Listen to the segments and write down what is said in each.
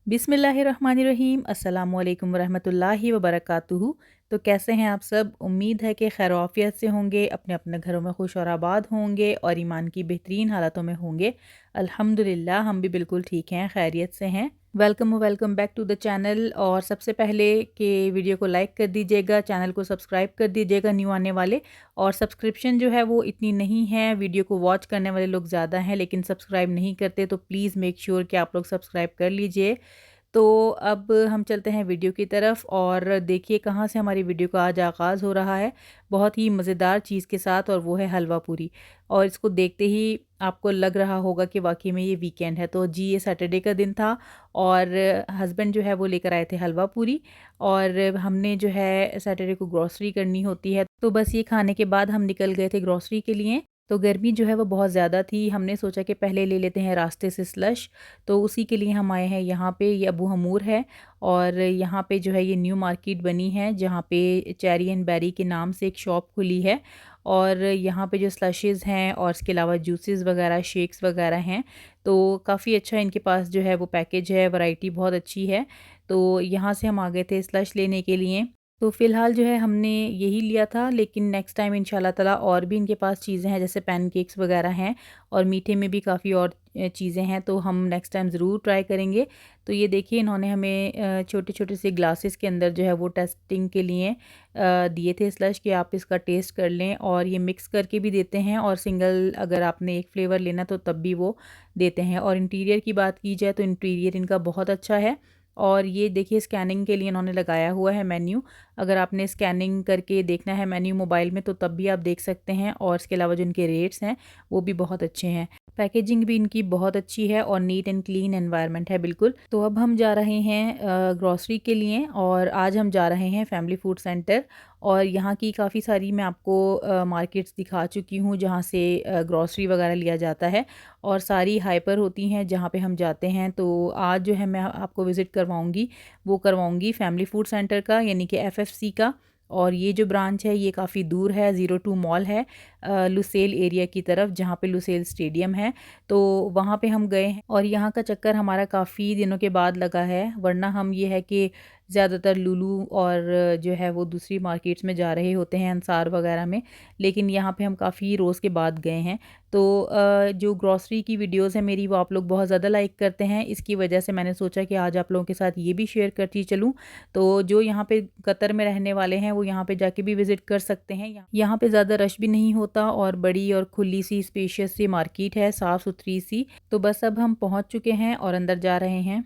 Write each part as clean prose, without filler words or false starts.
बिस्मिल्लाहिर्रहमानिर्रहीम अस्सलामुअलैकुम वरहमतुल्लाहि वबरकातुहू। तो कैसे हैं आप सब? उम्मीद है कि खैर आफियत से होंगे, अपने अपने घरों में खुश और आबाद होंगे और ईमान की बेहतरीन हालतों में होंगे। अल्हम्दुलिल्लाह हम भी बिल्कुल ठीक हैं, खैरियत से हैं। Welcome back to the channel. और सबसे पहले कि वीडियो को लाइक कर दीजिएगा, चैनल को सब्सक्राइब कर दीजिएगा न्यू आने वाले। और सब्सक्रिप्शन जो है वो इतनी नहीं है, वीडियो को वॉच करने वाले लोग ज़्यादा हैं लेकिन सब्सक्राइब नहीं करते, तो प्लीज़ मेक श्योर कि आप लोग सब्सक्राइब कर लीजिए। तो अब हम चलते हैं वीडियो की तरफ और देखिए कहाँ से हमारी वीडियो का आज आगाज़ हो रहा है। बहुत ही मज़ेदार चीज़ के साथ, और वो है हलवा पूरी। और इसको देखते ही आपको लग रहा होगा कि वाकई में ये वीकेंड है। तो जी, ये सैटरडे का दिन था और हस्बैंड जो है वो लेकर आए थे हलवा पूरी। और हमने जो है सैटरडे को ग्रॉसरी करनी होती है, तो बस ये खाने के बाद हम निकल गए थे ग्रॉसरी के लिए। तो गर्मी जो है वो बहुत ज़्यादा थी, हमने सोचा कि पहले ले लेते हैं रास्ते से स्लश। तो उसी के लिए हम आए हैं यहाँ पे। ये अबू हमूर है और यहाँ पे जो है ये न्यू मार्केट बनी है जहाँ पे चेरी एंड बेरी के नाम से एक शॉप खुली है। और यहाँ पे जो स्लशेज़ हैं और इसके अलावा जूसेस वगैरह, शेक्स वगैरह हैं। तो काफ़ी अच्छा इनके पास जो है वो पैकेज है, वैरायटी बहुत अच्छी है। तो यहाँ से हम आ गए थे स्लश लेने के लिए। तो फ़िलहाल जो है हमने यही लिया था, लेकिन नेक्स्ट टाइम इंशाल्लाह ताला और भी इनके पास चीज़ें हैं, जैसे पैनकेक्स वगैरह हैं और मीठे में भी काफ़ी और चीज़ें हैं, तो हम नेक्स्ट टाइम ज़रूर ट्राई करेंगे। तो ये देखिए इन्होंने हमें छोटे-छोटे से ग्लासेस के अंदर जो है वो टेस्टिंग के लिए दिए थे स्लश, कि आप इसका टेस्ट कर लें। और ये मिक्स करके भी देते हैं और सिंगल अगर आपने एक फ्लेवर लेना तो तब भी वो देते हैं। और इंटीरियर की बात की जाए तो इंटीरियर इनका बहुत अच्छा है। और ये देखिए स्कैनिंग के लिए इन्होंने लगाया हुआ है मेन्यू। अगर आपने स्कैनिंग करके देखना है मेन्यू मोबाइल में तो तब भी आप देख सकते हैं। और इसके अलावा जो इनके रेट्स हैं वो भी बहुत अच्छे हैं। पैकेजिंग भी इनकी बहुत अच्छी है और नीट एंड क्लीन एनवायरनमेंट है बिल्कुल। तो अब हम जा रहे हैं ग्रॉसरी के लिए, और आज हम जा रहे हैं फैमिली फूड सेंटर। और यहाँ की काफ़ी सारी मैं आपको मार्केट्स दिखा चुकी हूँ जहाँ से ग्रॉसरी वगैरह लिया जाता है, और सारी हाइपर होती हैं जहाँ पे हम जाते हैं। तो आज जो है मैं आपको विज़िट करवाऊँगी, वो करवाऊँगी फैमिली फूड सेंटर का, यानी कि एफएफसी का। और ये जो ब्रांच है ये काफ़ी दूर है, 02 मॉल है लुसेल एरिया की तरफ, जहाँ पे लुसेल स्टेडियम है। तो वहाँ पे हम गए हैं और यहाँ का चक्कर हमारा काफ़ी दिनों के बाद लगा है, वरना हम ये है कि ज़्यादातर लुलु और जो है वो दूसरी मार्केट्स में जा रहे होते हैं, अंसार वगैरह में। लेकिन यहाँ पे हम काफ़ी रोज़ के बाद गए हैं। तो जो ग्रॉसरी की वीडियोस हैं मेरी, वो आप लोग बहुत ज़्यादा लाइक करते हैं, इसकी वजह से मैंने सोचा कि आज आप लोगों के साथ ये भी शेयर करती चलूँ। तो जो यहाँ पे कतर में रहने वाले हैं वो यहाँ पे जाके भी विज़िट कर सकते हैं। यहाँ पे ज़्यादा रश भी नहीं होता और बड़ी और खुली सी स्पेशियस सी मार्केट है, साफ़ सुथरी सी। तो बस अब हम पहुँच चुके हैं और अंदर जा रहे हैं।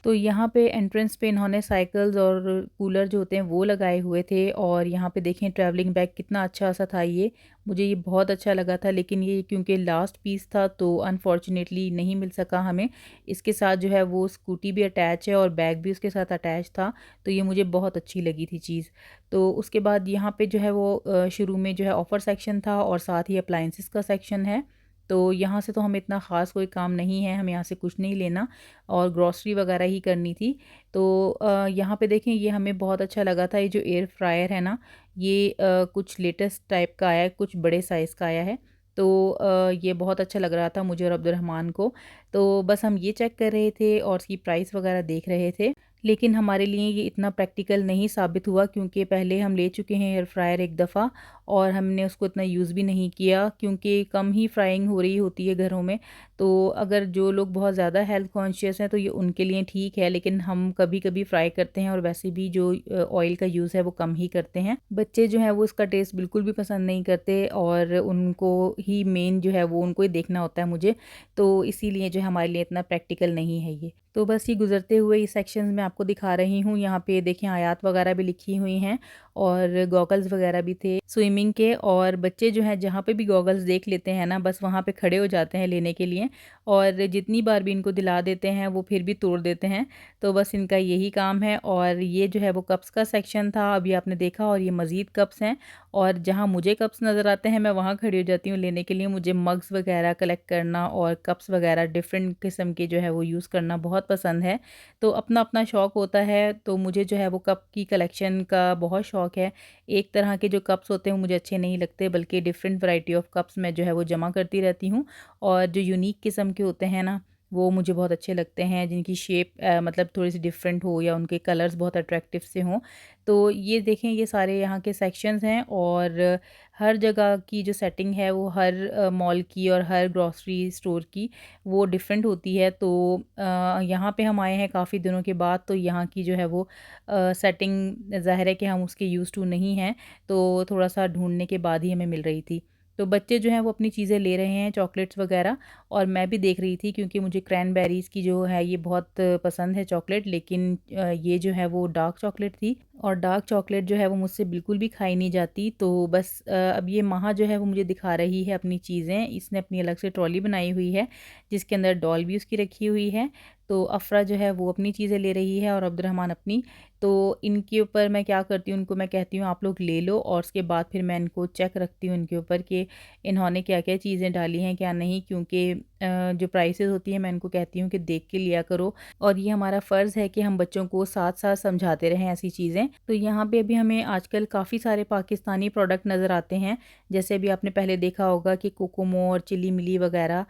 तो यहाँ पे एंट्रेंस पे इन्होंने साइकिल्स और कूलर जो होते हैं वो लगाए हुए थे। और यहाँ पे देखें ट्रैवलिंग बैग कितना अच्छा सा था ये, मुझे ये बहुत अच्छा लगा था। लेकिन ये क्योंकि लास्ट पीस था तो अनफॉर्चुनेटली नहीं मिल सका हमें। इसके साथ जो है वो स्कूटी भी अटैच है और बैग भी उसके साथ अटैच था, तो ये मुझे बहुत अच्छी लगी थी चीज़। तो उसके बाद यहाँ पे जो है वो शुरू में जो है ऑफ़र सेक्शन था और साथ ही अप्लाइंसेस का सेक्शन है। तो यहाँ से तो हमें इतना ख़ास कोई काम नहीं है, हमें यहाँ से कुछ नहीं लेना और ग्रॉसरी वगैरह ही करनी थी। तो यहाँ पे देखें ये हमें बहुत अच्छा लगा था, ये जो एयर फ्रायर है ना, ये कुछ लेटेस्ट टाइप का आया है, कुछ बड़े साइज़ का आया है। तो ये बहुत अच्छा लग रहा था मुझे और अब्दुलरहमान को। तो बस हम ये चेक कर रहे थे और इसकी प्राइस वगैरह देख रहे थे। लेकिन हमारे लिए ये इतना प्रैक्टिकल नहीं साबित हुआ, क्योंकि पहले हम ले चुके हैं एयर फ्रायर एक दफ़ा और हमने उसको इतना यूज़ भी नहीं किया, क्योंकि कम ही फ्राइंग हो रही होती है घरों में। तो अगर जो लोग बहुत ज़्यादा हेल्थ कॉन्शियस हैं तो ये उनके लिए ठीक है, लेकिन हम कभी-कभी फ्राई करते हैं और वैसे भी जो ऑयल का यूज़ है वो कम ही करते हैं। बच्चे जो हैं वो इसका टेस्ट बिल्कुल भी पसंद नहीं करते और उनको ही मेन जो है वो उनको ही देखना होता है मुझे, तो इसीलिए जो है हमारे लिए इतना प्रैक्टिकल नहीं है ये। तो बस ये गुज़रते हुए इस सेक्शंस में आपको दिखा रही हूँ। यहाँ पे देखिए आयात वगैरह भी लिखी हुई हैं और गॉगल्स वगैरह भी थे स्विमिंग के। और बच्चे जो हैं जहाँ पे भी गॉगल्स देख लेते हैं ना, बस वहाँ पे खड़े हो जाते हैं लेने के लिए, और जितनी बार भी इनको दिला देते हैं वो फिर भी तोड़ देते हैं। तो बस इनका यही काम है। और ये जो है वो कप्स का सेक्शन था, अभी आपने देखा, और ये मज़ीद कप्स हैं। और जहाँ मुझे कप्स नज़र आते हैं मैं वहाँ खड़ी हो जाती हूँ लेने के लिए। मुझे मग्स वगैरह कलेक्ट करना और कप्स वगैरह डिफ़रेंट किस्म के जो है वो यूज़ करना बहुत पसंद है। तो अपना अपना शौक़ होता है, तो मुझे जो है वो कप की कलेक्शन का बहुत शौक़ है। एक तरह के जो कप्स होते हैं वो मुझे अच्छे नहीं लगते, बल्कि डिफ़रेंट वैरायटी ऑफ कप्स मैं जो है वो जमा करती रहती हूँ। और जो यूनिक किस्म के होते हैं ना, वो मुझे बहुत अच्छे लगते हैं, जिनकी शेप मतलब थोड़ी-सी डिफ़रेंट हो या उनके कलर्स बहुत अट्रैक्टिव से हों। तो ये देखें, ये सारे यहाँ के सेक्शंस हैं। और हर जगह की जो सेटिंग है वो हर मॉल की और हर ग्रॉसरी स्टोर की वो डिफ़रेंट होती है। तो यहाँ पे हम आए हैं काफ़ी दिनों के बाद, तो यहाँ की जो है वो सेटिंग ज़ाहिर है कि हम उसके यूज़ टू नहीं हैं, तो थोड़ा-सा ढूँढने के बाद ही हमें मिल रही थी। तो बच्चे जो हैं वो अपनी चीज़ें ले रहे हैं, चॉकलेट्स वग़ैरह, और मैं भी देख रही थी क्योंकि मुझे क्रैनबेरीज़ की जो है ये बहुत पसंद है चॉकलेट। लेकिन ये जो है वो डार्क चॉकलेट थी, और डार्क चॉकलेट जो है वो मुझसे बिल्कुल भी खाई नहीं जाती। तो बस अब ये माह जो है वो मुझे दिखा रही है अपनी चीज़ें। इसने अपनी अलग से ट्रॉली बनाई हुई है जिसके अंदर डॉल भी उसकी रखी हुई है। तो अफ़रा जो है वो अपनी चीज़ें ले रही है और अब्दुर्रहमान अपनी। तो इनके ऊपर मैं क्या करती हूँ, इनको मैं कहती हूँ आप लोग ले लो, और उसके बाद फिर मैं इनको चेक रखती हूँ इनके ऊपर कि इन्होंने क्या-क्या चीज़ें डाली हैं, क्या नहीं। क्योंकि जो प्राइसेस होती हैं मैं इनको कहती हूँ कि देख के लिया करो, और ये हमारा फ़र्ज़ है कि हम बच्चों को साथ-साथ समझाते रहें ऐसी चीज़ें। तो यहाँ पे अभी हमें आजकल काफ़ी सारे पाकिस्तानी प्रोडक्ट नज़र आते हैं। जैसे अभी आपने पहले देखा होगा कि कोकोमो और चिली मिली वग़ैरह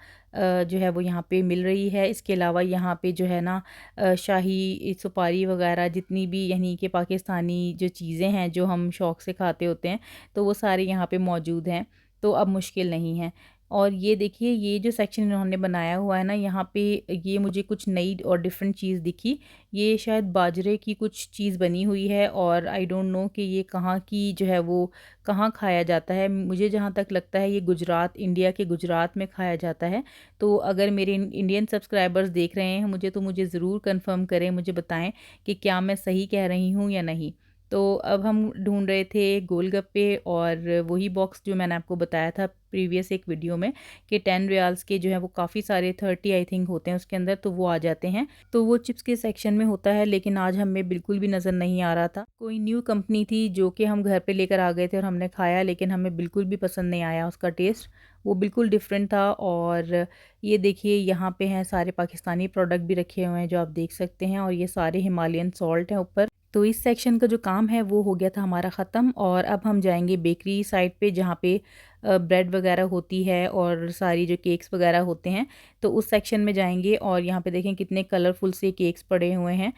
जो है वो यहाँ पे मिल रही है। इसके अलावा यहाँ पे जो है ना शाही सुपारी वग़ैरह, जितनी भी यानी कि पाकिस्तानी जो चीज़ें हैं जो हम शौक़ से खाते होते हैं, तो वो सारे यहाँ पे मौजूद हैं। तो अब मुश्किल नहीं है। और ये देखिए, ये जो सेक्शन इन्होंने बनाया हुआ है ना, यहाँ पे ये मुझे कुछ नई और डिफरेंट चीज़ दिखी। ये शायद बाजरे की कुछ चीज़ बनी हुई है, और आई डोंट नो कि ये कहाँ की जो है वो कहाँ खाया जाता है। मुझे जहाँ तक लगता है ये गुजरात, इंडिया के गुजरात में खाया जाता है। तो अगर मेरे इंडियन सब्सक्राइबर्स देख रहे हैं मुझे, तो मुझे ज़रूर कंफर्म करें, मुझे बताएं कि क्या मैं सही कह रही हूँ या नहीं। तो अब हम ढूंढ रहे थे गोलगप्पे, और वही बॉक्स जो मैंने आपको बताया था प्रीवियस एक वीडियो में कि 10 रियाल्स के जो है वो काफ़ी सारे 30 आई थिंक होते हैं उसके अंदर, तो वो आ जाते हैं। तो वो चिप्स के सेक्शन में होता है, लेकिन आज हमें बिल्कुल भी नज़र नहीं आ रहा था। कोई न्यू कंपनी थी जो कि हम घर पे लेकर आ गए थे और हमने खाया, लेकिन हमें बिल्कुल भी पसंद नहीं आया उसका टेस्ट। वो बिल्कुल डिफरेंट था। और ये देखिए, यहाँ पे हैं सारे पाकिस्तानी प्रोडक्ट भी रखे हुए हैं जो आप देख सकते हैं, और ये सारे हिमालयन सॉल्ट हैं ऊपर। तो इस सेक्शन का जो काम है वो हो गया था हमारा ख़त्म, और अब हम जाएंगे बेकरी साइड पे, जहाँ पे ब्रेड वगैरह होती है और सारी जो केक्स वगैरह होते हैं। तो उस सेक्शन में जाएंगे, और यहाँ पे देखें कितने कलरफुल से केक्स पड़े हुए हैं।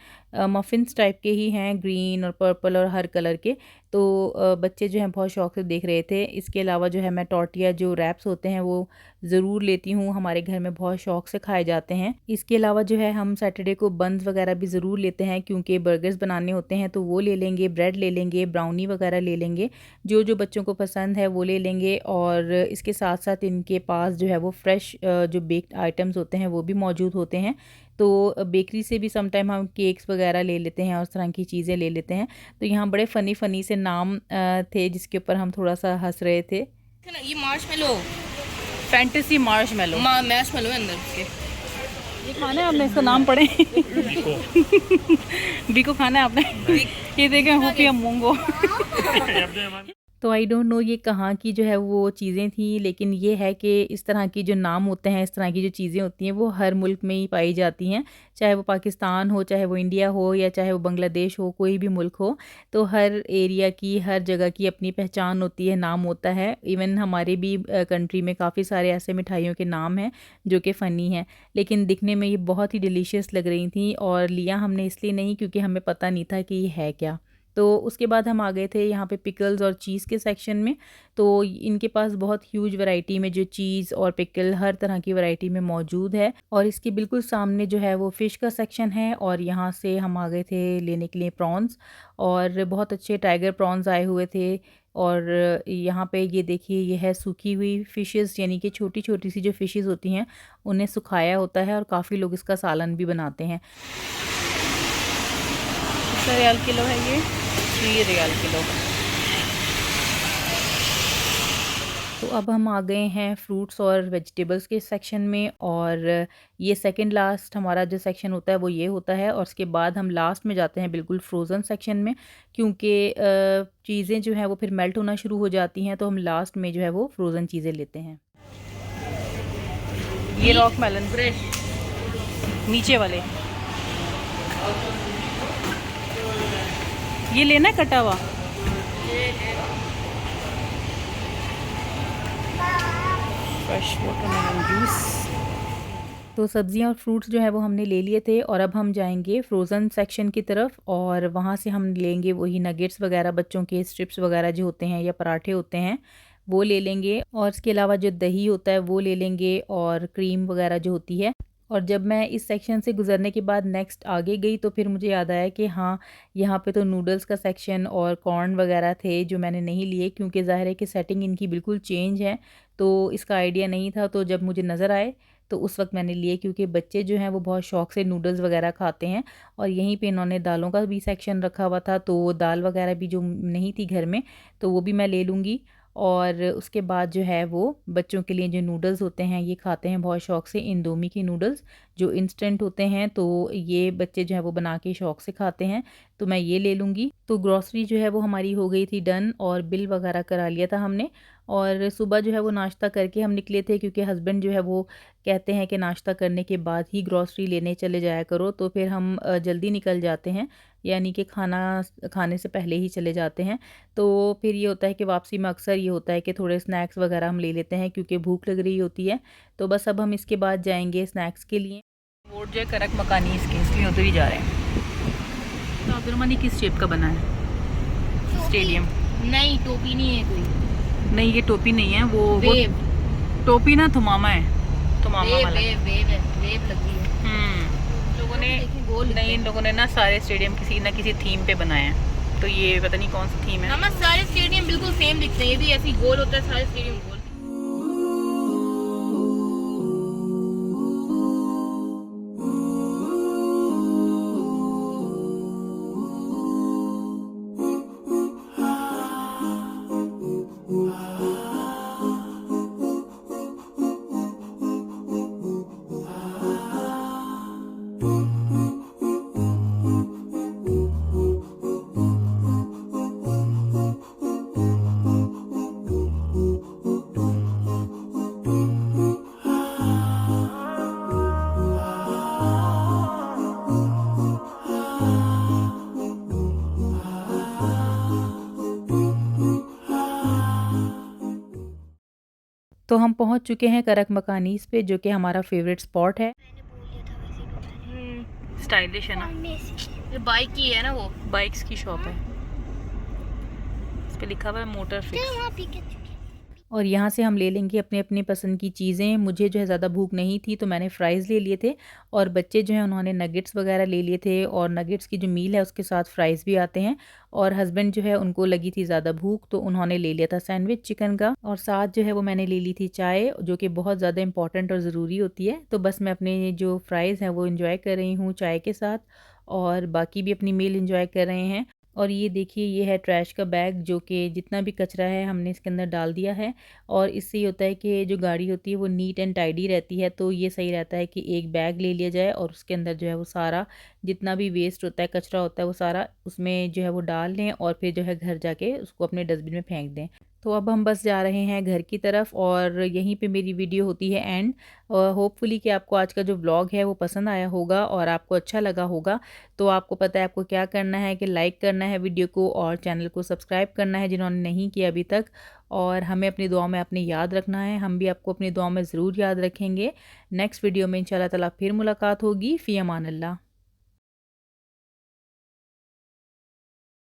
मफ़िन्स टाइप के ही हैं, ग्रीन और पर्पल और हर कलर के। तो बच्चे जो हैं बहुत शौक़ से देख रहे थे। इसके अलावा जो है मैं टॉर्टिया जो रैप्स होते हैं वो ज़रूर लेती हूँ, हमारे घर में बहुत शौक़ से खाए जाते हैं। इसके अलावा जो है हम सैटरडे को बन्स वगैरह भी ज़रूर लेते हैं, क्योंकि बर्गर्स बनाने होते हैं, तो वो ले लेंगे, ब्रेड ले लेंगे, ब्राउनी वगैरह ले लेंगे, जो जो बच्चों को पसंद है वो ले लेंगे। और इसके साथ साथ इनके पास जो है वो फ्रेश जो बेक्ड आइटम्स होते हैं वो भी मौजूद होते हैं। तो बेकरी से भी समटाइम हम केक्स वगैरह ले लेते हैं और उस तरह की चीज़ें ले लेते हैं। तो यहाँ बड़े फ़नी फ़नी से नाम थे जिसके ऊपर हम थोड़ा सा हंस रहे थे। ये मार्शमेलो, फैंटेसी मार्शमेलो, मैशमेलो अंदर के। ये खाना है आपने, इसका नाम पढ़े बीको खाना है आपने ये देखें हुफिया मूंगो तो आई डोंट नो ये कहाँ की जो है वो चीज़ें थी, लेकिन ये है कि इस तरह की जो नाम होते हैं, इस तरह की जो चीज़ें होती हैं वो हर मुल्क में ही पाई जाती हैं, चाहे वो पाकिस्तान हो, चाहे वो इंडिया हो, या चाहे वो बांग्लादेश हो, कोई भी मुल्क हो। तो हर एरिया की, हर जगह की अपनी पहचान होती है, नाम होता है। इवन हमारे भी कंट्री में काफ़ी सारे ऐसे मिठाइयों के नाम हैं जो कि फ़नी हैं, लेकिन दिखने में ये बहुत ही डिलीशियस लग रही थी, और लिया हमने इसलिए नहीं क्योंकि हमें पता नहीं था कि ये है क्या। तो उसके बाद हम आ गए थे यहाँ पे पिकल्स और चीज़ के सेक्शन में। तो इनके पास बहुत ह्यूज वैरायटी में जो चीज़ और पिकल हर तरह की वैरायटी में मौजूद है, और इसके बिल्कुल सामने जो है वो फ़िश का सेक्शन है। और यहाँ से हम आ गए थे लेने के लिए प्रॉन्स, और बहुत अच्छे टाइगर प्रॉन्स आए हुए थे और यहाँ पे ये देखिए ये है सूखी हुई फ़िशेस, यानी कि छोटी छोटी सी जो फ़िशेस होती हैं उन्हें सुखाया होता है और काफ़ी लोग इसका सालन भी बनाते हैं। कितना रियाल किलो है ये? 3 रियाल किलो। तो अब हम आ गए हैं फ्रूट्स और वेजिटेबल्स के सेक्शन में, और ये सेकंड लास्ट हमारा जो सेक्शन होता है वो ये होता है, और उसके बाद हम लास्ट में जाते हैं बिल्कुल फ्रोज़न सेक्शन में, क्योंकि चीज़ें जो हैं वो फिर मेल्ट होना शुरू हो जाती हैं, तो हम लास्ट में जो है वो फ्रोज़न चीज़ें लेते हैं। ये रॉक मेलन फ्रेश नीचे वाले, ये लेना है कटा हुआ। Fresh watermelon juice. तो सब्ज़ियाँ और फ्रूट्स जो है वो हमने ले लिए थे, और अब हम जाएंगे फ्रोज़न सेक्शन की तरफ, और वहाँ से हम लेंगे वही नगेट्स वगैरह, बच्चों के स्ट्रिप्स वगैरह जो होते हैं या पराठे होते हैं वो ले लेंगे, और इसके अलावा जो दही होता है वो ले लेंगे, और क्रीम वगैरह जो होती है। और जब मैं इस सेक्शन से गुज़रने के बाद नेक्स्ट आगे गई तो फिर मुझे याद आया कि हाँ, यहाँ पे तो नूडल्स का सेक्शन और कॉर्न वगैरह थे जो मैंने नहीं लिए, क्योंकि ज़ाहिर है कि सेटिंग इनकी बिल्कुल चेंज है, तो इसका आइडिया नहीं था। तो जब मुझे नज़र आए तो उस वक्त मैंने लिए, क्योंकि बच्चे जो हैं वो बहुत शौक़ से नूडल्स वगैरह खाते हैं, और यहीं पे इन्होंने दालों का भी सेक्शन रखा हुआ था, तो दाल वगैरह भी जो नहीं थी घर में तो वो भी मैं ले लूँगी। और उसके बाद जो है वो बच्चों के लिए जो नूडल्स होते हैं ये खाते हैं बहुत शौक़ से, इंडोमी के नूडल्स जो इंस्टेंट होते हैं, तो ये बच्चे जो है वो बना के शौक़ से खाते हैं, तो मैं ये ले लूँगी। तो ग्रॉसरी जो है वो हमारी हो गई थी डन, और बिल वगैरह करा लिया था हमने, और सुबह जो है वो नाश्ता करके हम निकले थे, क्योंकि हस्बैंड जो है वो कहते हैं कि नाश्ता करने के बाद ही ग्रॉसरी लेने चले जाया करो, तो फिर हम जल्दी निकल जाते हैं, यानी कि खाना खाने से पहले ही चले जाते हैं। तो फिर ये होता है कि वापसी में अक्सर ये होता है कि थोड़े स्नैक्स वगैरह हम ले लेते हैं, क्योंकि भूख लग रही होती है। तो बस अब हम इसके बाद जाएंगे स्नैक्स के लिए। वोट जो है करक मकानी इसके, इसलिए उधर ही जा रहे हैं। तो अब्दुलरमानी किस शेप का बना है स्टेडियम? नहीं, टोपी नहीं है कोई। नहीं, ये टोपी नहीं है, वो वेव। टोपी ना थुमामा है, थुमामा वेव वाला। वेव वेव है, वेव लगी है। लोगों ने गोल नहीं, इन लोगों ने ना सारे स्टेडियम किसी ना किसी थीम पे बनाए हैं, तो ये पता नहीं कौन सी थीम है। मामा सारे स्टेडियम बिल्कुल सेम दिखते हैं, ये भी ऐसी गोल होता है, सारे स्टेडियम गोल। तो हम पहुंच चुके हैं करक मकानीस पे, जो कि हमारा फेवरेट स्पॉट है। स्टाइलिश है ना, ये बाइक की है ना, वो बाइक्स की शॉप है, इस पे लिखा हुआ है मोटर फिक्स। और यहाँ से हम ले लेंगे अपने अपनी पसंद की चीज़ें। मुझे जो है ज़्यादा भूख नहीं थी, तो मैंने फ़्राइज़ ले लिए थे, और बच्चे जो हैं उन्होंने नगेट्स वगैरह ले लिए थे, और नगेट्स की जो मील है उसके साथ फ़्राइज़ भी आते हैं। और हस्बैंड जो है उनको लगी थी ज़्यादा भूख, तो उन्होंने ले लिया था सैंडविच चिकन का, और साथ जो है वो मैंने ले ली थी चाय, जो कि बहुत ज़्यादा इंपॉर्टेंट और ज़रूरी होती है। तो बस मैं अपने जो फ़्राइज़ हैं वो इंजॉय कर रही हूँ चाय के साथ, और बाकी भी अपनी मील इंजॉय कर रहे हैं। और ये देखिए ये है ट्रैश का बैग, जो कि जितना भी कचरा है हमने इसके अंदर डाल दिया है, और इससे ये होता है कि जो गाड़ी होती है वो नीट एंड टाइडी रहती है। तो ये सही रहता है कि एक बैग ले लिया जाए और उसके अंदर जो है वो सारा जितना भी वेस्ट होता है, कचरा होता है, वो सारा उसमें जो है वो डाल लें, और फिर जो है घर जाके उसको अपने डस्टबिन में फेंक दें। तो अब हम बस जा रहे हैं घर की तरफ, और यहीं पे मेरी वीडियो होती है एंड। होपफुली कि आपको आज का जो व्लॉग है वो पसंद आया होगा और आपको अच्छा लगा होगा। तो आपको पता है आपको क्या करना है कि लाइक करना है वीडियो को, और चैनल को सब्सक्राइब करना है जिन्होंने नहीं किया अभी तक, और हमें अपनी दुआ में अपने याद रखना है। हम भी आपको अपनी दुआ में ज़रूर याद रखेंगे। नेक्स्ट वीडियो में इंशाल्लाह ताला फिर मुलाकात होगी। फ़ी अमान अल्लाह।